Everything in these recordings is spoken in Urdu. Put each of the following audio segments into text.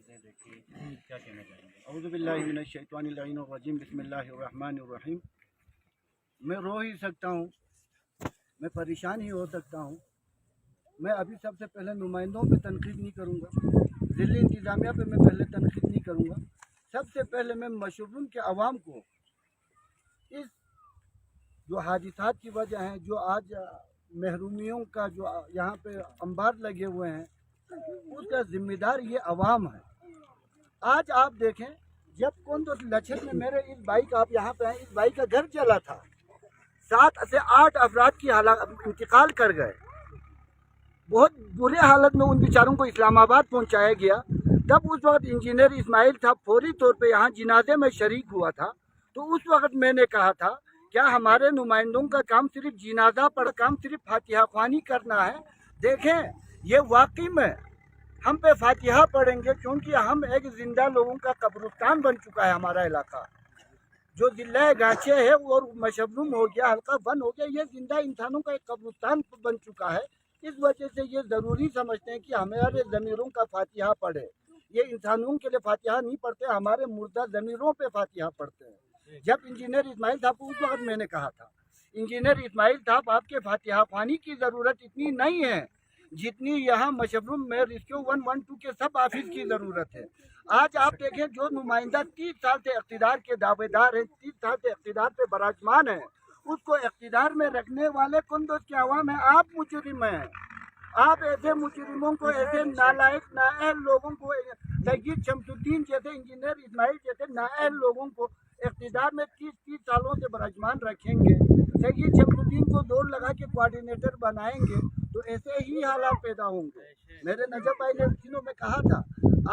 چیزیں دیکھی، کیا کہنا چاہیں گے؟ اعوذ باللہ من الشیطان اللعین الرجیم، بسم اللہ الرحمن الرحیم۔ میں رو ہی سکتا ہوں، میں پریشان ہی ہو سکتا ہوں۔ میں ابھی سب سے پہلے نمائندوں پہ تنقید نہیں کروں گا، ضلعی انتظامیہ پہ میں پہلے تنقید نہیں کروں گا۔ سب سے پہلے میں مشرون کے عوام کو اس جو حادثات کی وجہ ہیں، جو آج محرومیوں کا جو یہاں پہ انبار لگے ہوئے ہیں، اس کا ذمہ دار یہ عوام ہے۔ آج آپ دیکھیں، جب کون تو لچھن میں میرے اس بھائی کا، آپ یہاں پہ ہیں، اس بھائی کا گھر چلا تھا، 7 سے 8 افراد کی انتقال کر گئے۔ بہت برے حالت میں ان بیچاروں کو اسلام آباد پہنچایا گیا۔ تب اس وقت انجینئر اسماعیل تھا، فوری طور پہ یہاں جنازے میں شریک ہوا تھا۔ تو اس وقت میں نے کہا تھا، کیا ہمارے نمائندوں کا کام صرف جنازہ پڑھ کام صرف فاتحہ خوانی کرنا ہے؟ دیکھیں، یہ واقعی میں ہم پہ فاتحہ پڑھیں گے، کیونکہ ہم ایک زندہ لوگوں کا قبرستان بن چکا ہے ہمارا علاقہ۔ جو ضلع گاچے ہے اور مشبروم ہو گیا، حلقہ بند ہو گیا، یہ زندہ انسانوں کا ایک قبرستان بن چکا ہے۔ اس وجہ سے یہ ضروری سمجھتے ہیں کہ ہمارے ضمیروں کا فاتحہ پڑھے۔ یہ انسانوں کے لیے فاتحہ نہیں پڑھتے، ہمارے مردہ ضمیروں پہ فاتحہ پڑھتے ہیں۔ جب انجینئر اسماعیل صاحب کو اس وقت میں نے کہا تھا، انجینئر اسماعیل صاحب، آپ کے فاتحہ خوانی کی ضرورت اتنی نہیں ہے جتنی یہاں مشبروم میں ریسکیو 112 کے سب آفس کی ضرورت ہے۔ آج آپ دیکھیں، جو نمائندہ 30 سال سے اقتدار کے دعوے دار ہیں، 30 سال سے اقتدار پہ براجمان ہیں، اس کو اقتدار میں رکھنے والے کندوز کے عوام ہیں۔ آپ مجرم ہیں۔ آپ ایسے مجرموں کو، ایسے نالائق نااہل لوگوں کو، سید شمس الدین جیسے، انجینئر اسماعیل جیسے نااہل لوگوں کو اقتدار میں 30 سالوں سے براجمان رکھیں گے، سید شمس الدین کو دوڑ لگا کے کوارڈینیٹر بنائیں گے، تو ایسے ہی حالات پیدا ہوں گے۔ میرے نجف بھائی نے دنوں میں کہا تھا،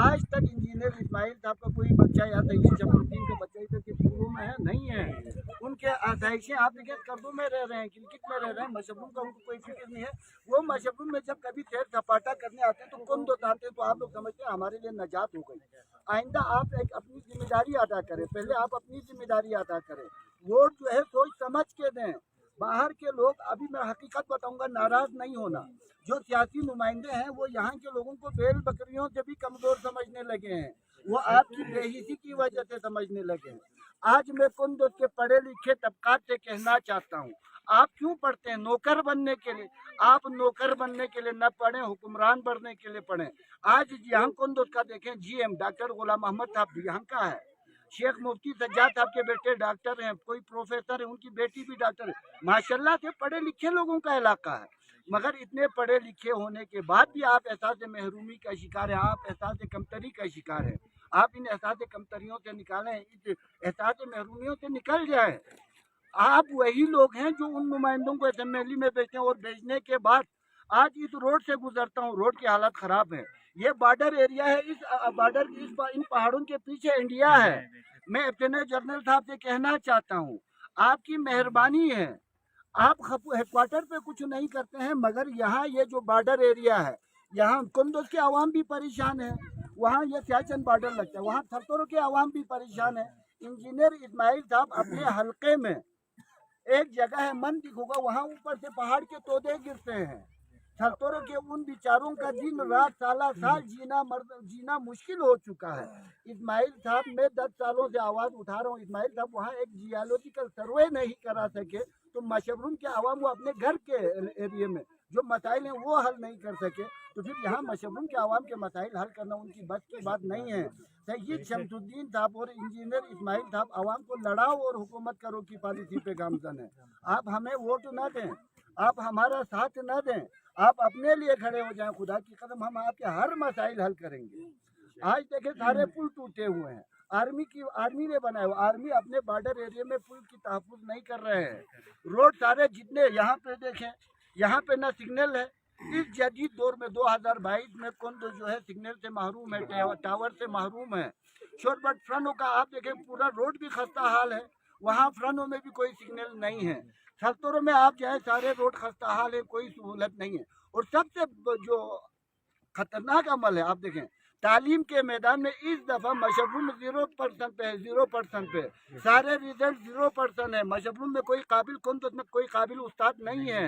آج تک انجینئر اسماعیل صاحب کا کوئی بچہ یا سید شمس الدین کے بچے تک اسکولوں میں ہے نہیں ہے۔ ان کے آسائشیں آپ دیکھیں، کردوں میں رہ رہے ہیں، کرکٹ میں رہ رہے ہیں، مشبروم کا ان کو کوئی فکر نہیں ہے۔ وہ مشبروم میں جب کبھی سیر سپاٹا کرنے آتے ہیں تو کون دو آتے ہیں، تو آپ لوگ سمجھتے ہیں ہمارے لیے نجات ہو گئی۔ آئندہ آپ ایک اپنی ذمہ داری ادا کریں، پہلے آپ اپنی ذمہ داری ادا کریں۔ ووٹ جو ہے سوچ سمجھ کے دیں۔ باہر کے لوگ، ابھی میں حقیقت بتاؤں گا، ناراض نہیں ہونا، جو سیاسی نمائندے ہیں وہ یہاں کے لوگوں کو بیل بکریوں سے بھی کمزور سمجھنے لگے ہیں۔ وہ آپ کی بے حسی کی وجہ سے سمجھنے لگے ہیں۔ آج میں کندوز کے پڑھے لکھے طبقات سے کہنا چاہتا ہوں، آپ کیوں پڑھتے ہیں؟ نوکر بننے کے لیے۔ آپ نوکر بننے کے لیے نہ پڑھیں، حکمران بننے کے لیے پڑھیں۔ آج یہاں کندوز کا دیکھیں، جی ایم ڈاکٹر غلام محمد صاحب بھی یہاں کا ہے، شیخ مفتی سجاد صاحب کے بیٹے ڈاکٹر ہیں، کوئی پروفیسر ہے، ان کی بیٹی بھی ڈاکٹر ہے۔ ماشاءاللہ سے پڑھے لکھے لوگوں کا علاقہ ہے، مگر اتنے پڑھے لکھے ہونے کے بعد بھی آپ احساس محرومی کا شکار ہیں، آپ احساس کمتری کا شکار ہیں۔ آپ ان احساس کمتریوں سے نکالیں، اس احساس محرومیوں سے نکل جائیں۔ آپ وہی لوگ ہیں جو ان نمائندوں کو اسمبلی میں بھیجتے ہیں، اور بھیجنے کے بعد آج اس روڈ سے گزرتا ہوں، روڈ کی حالت خراب ہے۔ یہ بارڈر ایریا ہے، اس بارڈر ان پہاڑوں کے پیچھے انڈیا ہے۔ میں لیفٹیننٹ جنرل صاحب سے کہنا چاہتا ہوں، آپ کی مہربانی ہے، آپ ہیڈ کوارٹر پہ کچھ نہیں کرتے ہیں، مگر یہاں یہ جو بارڈر ایریا ہے، یہاں کندوز کے عوام بھی پریشان ہیں، وہاں یہ سیاچن بارڈر لگتا ہے، وہاں تھرتورو کے عوام بھی پریشان ہیں۔ انجینئر اسماعیل صاحب اپنے حلقے میں ایک جگہ ہے، من دکھ ہوگا، وہاں اوپر سے پہاڑ کے تودے گرتے ہیں۔ تھرتورو کے ان بیچاروں کا دن رات سالہ سال جینا مشکل ہو چکا ہے۔ اسماعیل صاحب، میں 10 سالوں سے آواز اٹھا رہا ہوں، اسماعیل صاحب وہاں ایک جیولوجیکل سروے نہیں کرا سکے، تو مشبروم کے عوام وہ اپنے گھر کے ایریے میں جو مسائل ہیں وہ حل نہیں کر سکے، تو پھر یہاں مشبروم کے عوام کے مسائل حل کرنا ان کی بس کی بات نہیں ہے۔ سید شمس الدین صاحب اور انجینئر اسماعیل صاحب عوام کو لڑاؤ اور حکومت کرو کی پالیسی پہ گامزن ہے۔ آپ ہمیں ووٹ نہ دیں، آپ ہمارا ساتھ نہ دیں، آپ اپنے لیے کھڑے ہو جائیں، خدا کی قسم ہم آپ کے ہر مسائل حل کریں گے۔ آج دیکھیں، سارے پل ٹوٹے ہوئے ہیں، آرمی نے بنایا ہوا، آرمی اپنے بارڈر ایریا میں پل کی تحفظ نہیں کر رہے ہیں۔ روڈ سارے جتنے یہاں پہ دیکھیں، یہاں پہ نہ سگنل ہے۔ اس جدید دور میں 2022 میں کندوز جو ہے سگنل سے محروم ہے، ٹاور سے محروم ہے۔ شوربٹ فرنوں کا آپ دیکھیں، پورا روڈ بھی خستہ حال ہے، وہاں فرنوں میں بھی کوئی سگنل نہیں ہے۔ تھرتورو میں آپ جائیں، سارے روڈ خستہ حال ہے، کوئی سہولت نہیں ہے۔ اور سب سے جو خطرناک عمل ہے، آپ دیکھیں، تعلیم کے میدان میں اس دفعہ مشبروم 0% پہ ہے، 0% پہ سارے ریزلٹ 0% ہے۔ مشبروم میں کوئی قابل کندوز میں کوئی قابل استاد نہیں ہے۔